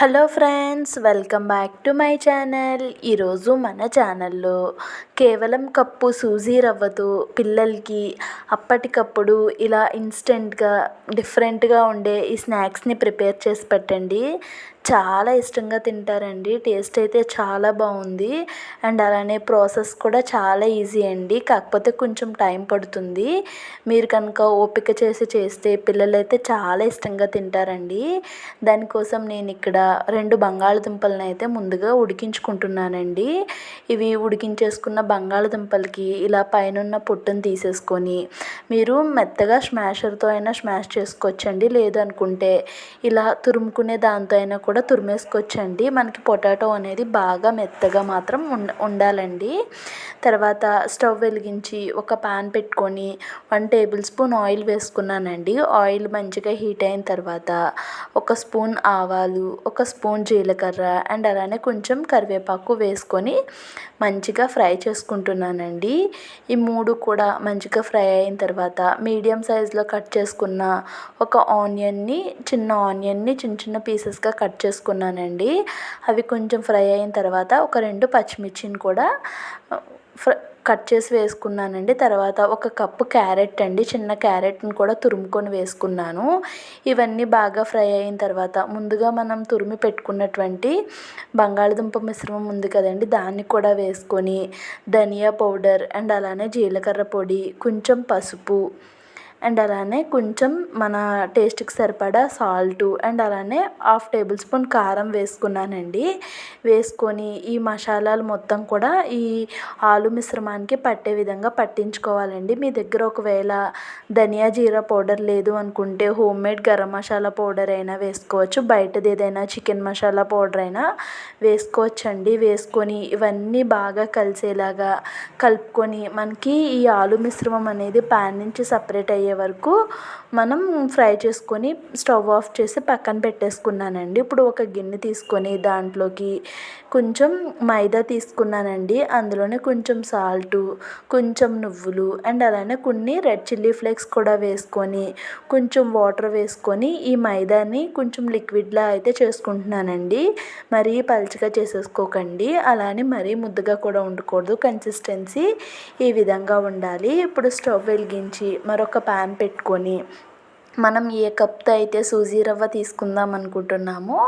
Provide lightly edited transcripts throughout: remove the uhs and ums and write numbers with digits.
Hello friends, welcome back to my channel. ఈరోజు మన ఛానల్లో కేవలం కప్పు సూజీ రవ్వతో పిల్లలకి అప్పటికప్పుడు ఇలా ఇన్స్టెంట్గా డిఫరెంట్గా ఉండే ఈ స్నాక్స్ని ప్రిపేర్ చేసి పెట్టండి. చాలా ఇష్టంగా తింటారండి. టేస్ట్ అయితే చాలా బాగుంది అండ్ అలానే ప్రాసెస్ కూడా చాలా ఈజీ అండి. కాకపోతే కొంచెం టైం పడుతుంది. మీరు కనుక ఓపిక చేస్తే పిల్లలైతే చాలా ఇష్టంగా తింటారండి. దానికోసం నేను ఇక్కడ 2 బంగాళదుంపలను అయితే ముందుగా ఉడికించుకుంటున్నానండి. ఇవి ఉడికించేసుకున్న బంగాళదుంపలకి ఇలా పైనున్న పొట్టును తీసేసుకొని మీరు మెత్తగా స్మాషర్తో అయినా స్మాష్ చేసుకోవచ్చండి. లేదనుకుంటే ఇలా తురుముకునే దాంతో అయినా కూడా తురిమేసుకోవచ్చండి. మనకి పొటాటో అనేది బాగా మెత్తగా మాత్రం ఉండాలండి. తర్వాత స్టవ్ వెలిగించి ఒక పాన్ పెట్టుకొని 1 టేబుల్ స్పూన్ ఆయిల్ వేసుకున్నానండి. ఆయిల్ మంచిగా హీట్ అయిన తర్వాత ఒక స్పూన్ ఆవాలు, ఒక స్పూన్ జీలకర్ర అండ్ అలానే కొంచెం కరివేపాకు వేసుకొని మంచిగా ఫ్రై చేసుకుంటున్నానండి. ఈ 3 కూడా మంచిగా ఫ్రై అయిన తర్వాత మీడియం సైజులో కట్ చేసుకున్న ఒక చిన్న ఆనియన్ని చిన్న చిన్న పీసెస్గా కట్ చేసుకున్నానండి. అవి కొంచెం ఫ్రై అయిన తర్వాత ఒక 2 పచ్చిమిర్చిని కూడా కట్ చేసి వేసుకున్నానండి. తర్వాత ఒక కప్పు క్యారెట్ అండి, చిన్న క్యారెట్ని కూడా తురుముకొని వేసుకున్నాను. ఇవన్నీ బాగా ఫ్రై అయిన తర్వాత ముందుగా మనం తురిమి పెట్టుకున్నటువంటి బంగాళదుంప మిశ్రమం ఉంది కదండి, దాన్ని కూడా వేసుకొని ధనియా పౌడర్ అండ్ అలానే జీలకర్ర పొడి, కొంచెం పసుపు అండ్ అలానే కొంచెం మన టేస్ట్కి సరిపడా సాల్టు అండ్ అలానే 1/2 టేబుల్ స్పూన్ కారం వేసుకున్నానండి. వేసుకొని ఈ మసాలాలు మొత్తం కూడా ఈ ఆలు మిశ్రమానికి పట్టే విధంగా పట్టించుకోవాలండి. మీ దగ్గర ఒకవేళ ధనియా జీరా పౌడర్ లేదు అనుకుంటే హోమ్మేడ్ గరం మసాలా పౌడర్ అయినా వేసుకోవచ్చు. బయటది ఏదైనా చికెన్ మసాలా పౌడర్ అయినా వేసుకోవచ్చండి. వేసుకొని ఇవన్నీ బాగా కలిసేలాగా కలుపుకొని మనకి ఈ ఆలు మిశ్రమం అనేది ప్యాన్ నుంచి సపరేట్ అయ్యే వరకు మనం ఫ్రై చేసుకొని స్టవ్ ఆఫ్ చేసి పక్కన పెట్టేసుకున్నానండి. ఇప్పుడు ఒక గిన్నె తీసుకొని దాంట్లోకి కొంచెం మైదా తీసుకున్నానండి. అందులోనే కొంచెం సాల్టు, కొంచెం నువ్వులు అండ్ అలానే కొన్ని రెడ్ చిల్లీ ఫ్లేక్స్ కూడా వేసుకొని కొంచెం వాటర్ వేసుకొని ఈ మైదాని కొంచెం లిక్విడ్లా అయితే చేసుకుంటున్నానండి. మరీ పలుచగా చేసేసుకోకండి, అలానే మరీ ముద్దగా కూడా ఉండకూడదు. కన్సిస్టెన్సీ ఈ విధంగా ఉండాలి. ఇప్పుడు స్టవ్ వెలిగించి మరొక పాన్ పెట్టుకొని మనం ఏ కప్తో అయితే సూజీ రవ్వ తీసుకుందాం అనుకుంటున్నామో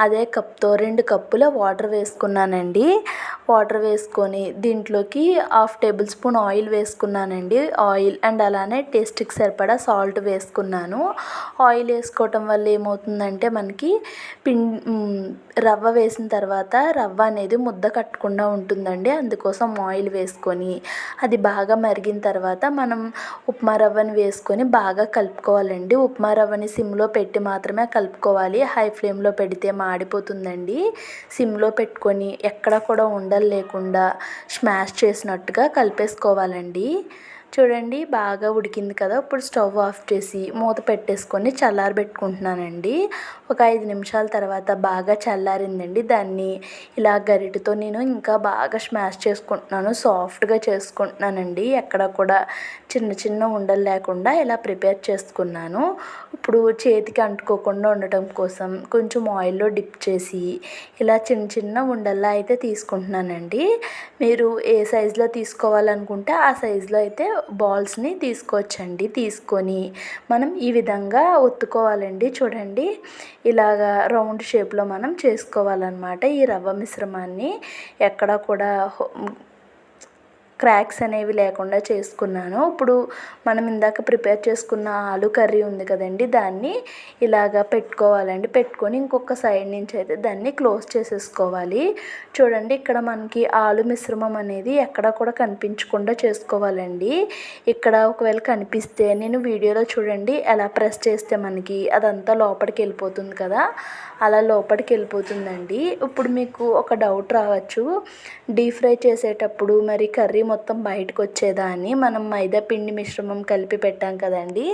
అదే కప్తో 2 కప్పుల వాటర్ వేసుకున్నానండి. వాటర్ వేసుకొని దీంట్లోకి 1/2 టేబుల్ స్పూన్ ఆయిల్ వేసుకున్నానండి. ఆయిల్ అండ్ అలానే టేస్ట్కి సరిపడా సాల్ట్ వేసుకున్నాను. ఆయిల్ వేసుకోవటం వల్ల ఏమవుతుందంటే మనకి రవ్వ వేసిన తర్వాత రవ్వ అనేది ముద్ద కట్టకుండా ఉంటుందండి. అందుకోసం ఆయిల్ వేసుకొని అది బాగా మరిగిన తర్వాత మనం ఉప్మా రవ్వని వేసుకొని బాగా కలుపుకోవాలండి. ఉప్మా రవ్వని సిమ్లో పెట్టి మాత్రమే కలుపుకోవాలి. హై ఫ్లేమ్లో పెడితే మాడిపోతుందండి. సిమ్లో పెట్టుకొని ఎక్కడ కూడా ఉండలు లేకుండా స్మాష్ చేసినట్టుగా కలిపేసుకోవాలండి. చూడండి బాగా ఉడికింది కదా. ఇప్పుడు స్టవ్ ఆఫ్ చేసి మూత పెట్టేసుకొని చల్లారబెట్టుకుంటున్నానండి. ఒక 5 నిమిషాల తర్వాత బాగా చల్లారిందండి. దాన్ని ఇలా గరిటెతో నేను ఇంకా బాగా స్మాష్ చేసుకుంటున్నాను, సాఫ్ట్గా చేసుకుంటున్నానండి. ఎక్కడ కూడా చిన్న చిన్న ఉండలు లేకుండా ఇలా ప్రిపేర్ చేసుకున్నాను. ఇప్పుడు చేతికి అంటుకోకుండా ఉండటం కోసం కొంచెం ఆయిల్లో డిప్ చేసి ఇలా చిన్న చిన్న ఉండల్లా అయితే తీసుకుంటున్నానండి. మీరు ఏ సైజులో తీసుకోవాలనుకుంటే ఆ సైజులో అయితే బాల్స్ని తీసుకోవచ్చండి. తీసుకొని మనం ఈ విధంగా ఒత్తుకోవాలండి. చూడండి ఇలాగా రౌండ్ షేప్లో మనం చేసుకోవాలన్నమాట. ఈ రవ్వ మిశ్రమాన్ని ఎక్కడ కూడా క్రాక్స్ అనేవి లేకుండా చేసుకున్నాను. ఇప్పుడు మనం ఇందాక ప్రిపేర్ చేసుకున్న ఆలు కర్రీ ఉంది కదండి, దాన్ని ఇలాగా పెట్టుకోవాలండి. పెట్టుకొని ఇంకొక సైడ్ నుంచి అయితే దాన్ని క్లోజ్ చేసేసుకోవాలి. చూడండి ఇక్కడ మనకి ఆలు మిశ్రమం అనేది ఎక్కడ కూడా కనిపించకుండా చేసుకోవాలండి. ఇక్కడ ఒకవేళ కనిపిస్తే నేను వీడియోలో చూడండి ఎలా ప్రెస్ చేస్తే మనకి అదంతా లోపలికి వెళ్ళిపోతుంది కదా, అలా లోపలికి వెళ్ళిపోతుందండి. ఇప్పుడు మీకు ఒక డౌట్ రావచ్చు, డీప్ ఫ్రై చేసేటప్పుడు మరి కర్రీ మొత్తం బయటకు వచ్చేదాన్ని మనం మైదా పిండి మిశ్రమం కలిపి పెట్టాం కదండి,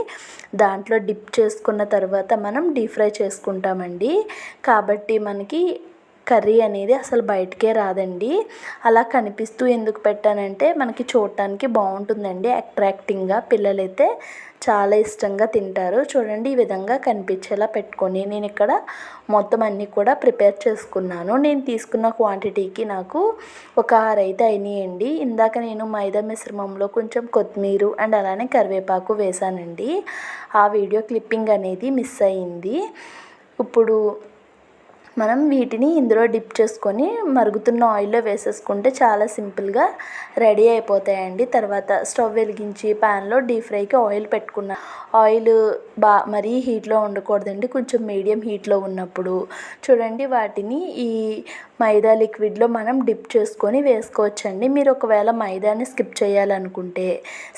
దాంట్లో డిప్ చేసుకున్న తర్వాత మనం డీప్ ఫ్రై చేసుకుంటామండి. కాబట్టి మనకి కర్రీ అనేది అసలు బయటకే రాదండి. అలా కనిపిస్తూ ఎందుకు పెట్టానంటే మనకి చూడటానికి బాగుంటుందండి, అట్రాక్టింగ్గా. పిల్లలైతే చాలా ఇష్టంగా తింటారు. చూడండి, ఈ విధంగా కనిపించేలా పెట్టుకొని నేను ఇక్కడ మొత్తం అన్నీ కూడా ప్రిపేర్ చేసుకున్నాను. నేను తీసుకున్న క్వాంటిటీకి నాకు ఒక 6 అయితే అయినాయండి. ఇందాక నేను మైదా మిశ్రమంలో కొంచెం కొత్తిమీర అండ్ అలానే కరివేపాకు వేసానండి. ఆ వీడియో క్లిప్పింగ్ అనేది మిస్ అయ్యింది. ఇప్పుడు మనం వీటిని ఇందులో డిప్ చేసుకొని మరుగుతున్న ఆయిల్లో వేసేసుకుంటే చాలా సింపుల్గా రెడీ అయిపోతాయండి. తర్వాత స్టవ్ వెలిగించి ప్యాన్లో డీప్ ఫ్రైకి ఆయిల్ పెట్టుకున్న ఆయిల్ మరీ హీట్లో ఉండకూడదండి, కొంచెం మీడియం హీట్లో ఉన్నప్పుడు చూడండి వాటిని ఈ మైదా లిక్విడ్లో మనం డిప్ చేసుకొని వేసుకోవచ్చండి. మీరు ఒకవేళ మైదాని స్కిప్ చేయాలనుకుంటే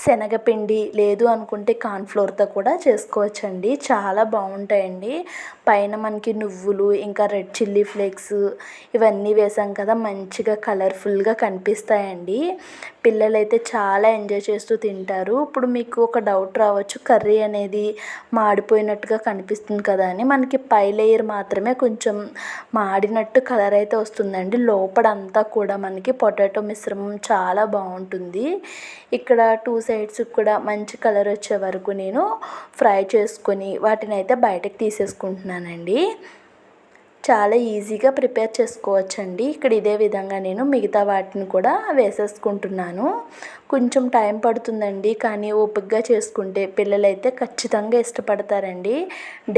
శనగపిండి, లేదు అనుకుంటే కార్న్ఫ్లోర్తో కూడా చేసుకోవచ్చండి. చాలా బాగుంటాయండి. పైన మనకి నువ్వులు, ఇంకా రెడ్ చిల్లీ ఫ్లేక్స్ ఇవన్నీ వేసాం కదా, మంచిగా కలర్ఫుల్గా కనిపిస్తాయండి. పిల్లలైతే చాలా ఎంజాయ్ చేస్తూ తింటారు. ఇప్పుడు మీకు ఒక డౌట్ రావచ్చు, కర్రీ అనేది మాడిపోయినట్టుగా కనిపిస్తుంది కదా అని. మనకి పై లేయర్ మాత్రమే కొంచెం మాడినట్టు కలర్ అయితే వస్తుందండి. లోపడంతా కూడా మనకి పొటాటో మిశ్రమం చాలా బాగుంటుంది. ఇక్కడ 2 సైడ్స్ కూడా మంచి కలర్ వచ్చే వరకు నేను ఫ్రై చేసుకొని వాటిని అయితే బయటకు తీసేసుకుంటున్నానండి. చాలా ఈజీగా ప్రిపేర్ చేసుకోవచ్చండి. ఇక్కడ ఇదే విధంగా నేను మిగతా వాటిని కూడా వేసేసుకుంటున్నాను. కొంచెం టైం పడుతుందండి, కానీ ఓపికగా చేసుకుంటే పిల్లలైతే ఖచ్చితంగా ఇష్టపడతారండి.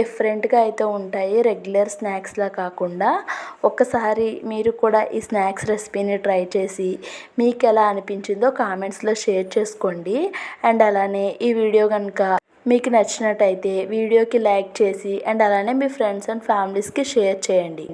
డిఫరెంట్గా అయితే ఉంటాయి, రెగ్యులర్ స్నాక్స్లా కాకుండా. ఒక్కసారి మీరు కూడా ఈ స్నాక్స్ రెసిపీని ట్రై చేసి మీకు ఎలా అనిపించిందో కామెంట్స్లో షేర్ చేసుకోండి. అండ్ అలానే ఈ వీడియో కనుక మీకు నచ్చినట్టయితే వీడియోకి లైక్ చేసి అండ్ అలానే మీ ఫ్రెండ్స్ అండ్ ఫ్యామిలీస్కి షేర్ చేయండి.